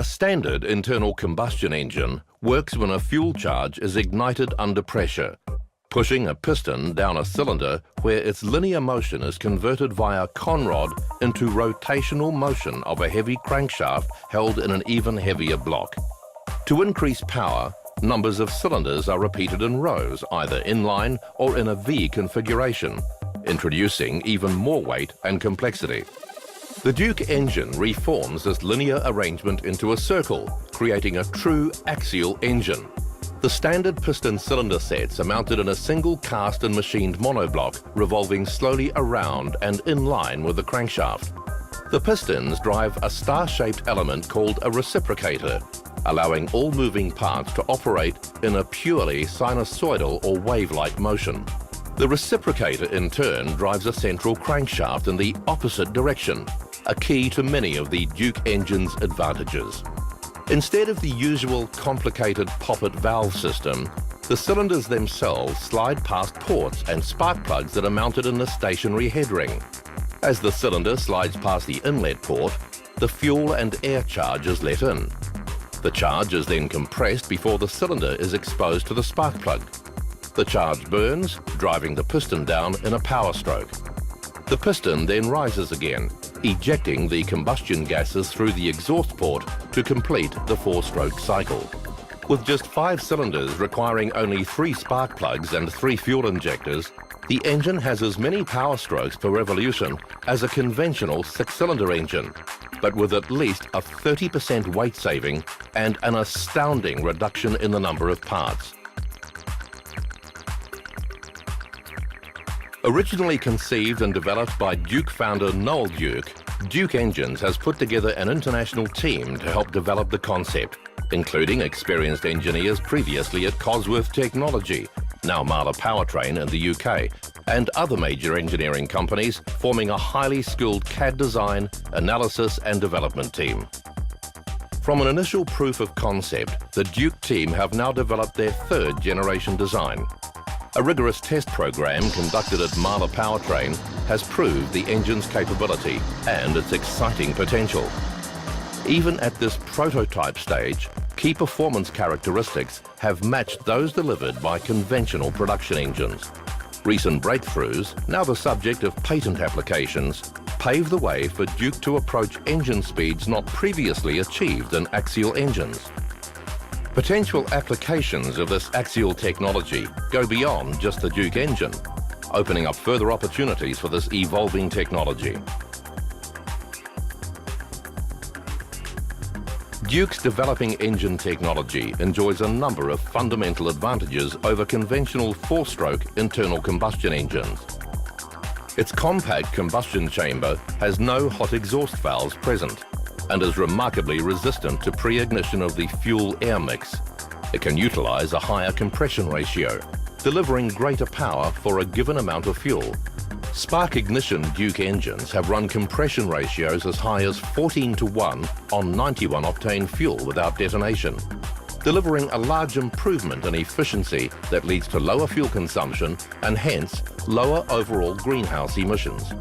A standard internal combustion engine works when a fuel charge is ignited under pressure, pushing a piston down a cylinder where its linear motion is converted via conrod into rotational motion of a heavy crankshaft held in an even heavier block. To increase power, numbers of cylinders are repeated in rows, either inline or in a V configuration, introducing even more weight and complexity. The Duke engine reforms this linear arrangement into a circle, creating a true axial engine. The standard piston cylinder sets are mounted in a single cast and machined monoblock, revolving slowly around and in line with the crankshaft. The pistons drive a star-shaped element called a reciprocator, allowing all moving parts to operate in a purely sinusoidal or wave-like motion. The reciprocator in turn drives a central crankshaft in the opposite direction, a key to many of the Duke engine's advantages. Instead of the usual complicated poppet valve system, the cylinders themselves slide past ports and spark plugs that are mounted in the stationary head ring. As the cylinder slides past the inlet port, the fuel and air charge is let in. The charge is then compressed before the cylinder is exposed to the spark plug. The charge burns, driving the piston down in a power stroke. The piston then rises again, ejecting the combustion gases through the exhaust port to complete the four-stroke cycle. With just 5 cylinders requiring only 3 spark plugs and 3 fuel injectors, the engine has as many power strokes per revolution as a conventional 6-cylinder engine, but with at least a 30% weight saving and an astounding reduction in the number of parts. Originally conceived and developed by Duke founder Noel Duke, Duke Engines has put together an international team to help develop the concept, including experienced engineers previously at Cosworth Technology, now Marla Powertrain in the UK, and other major engineering companies, forming a highly skilled CAD design, analysis and development team. From an initial proof of concept, the Duke team have now developed their 3rd generation design. A rigorous test program conducted at Marla Powertrain has proved the engine's capability and its exciting potential. Even at this prototype stage, key performance characteristics have matched those delivered by conventional production engines. Recent breakthroughs, now the subject of patent applications, pave the way for Duke to approach engine speeds not previously achieved in axial engines. Potential applications of this axial technology go beyond just the Duke engine, opening up further opportunities for this evolving technology. Duke's developing engine technology enjoys a number of fundamental advantages over conventional 4-stroke internal combustion engines. Its compact combustion chamber has no hot exhaust valves present and is remarkably resistant to pre-ignition of the fuel-air mix. It can utilize a higher compression ratio, delivering greater power for a given amount of fuel. Spark ignition Duke engines have run compression ratios as high as 14:1 on 91 octane fuel without detonation, delivering a large improvement in efficiency that leads to lower fuel consumption and hence lower overall greenhouse emissions.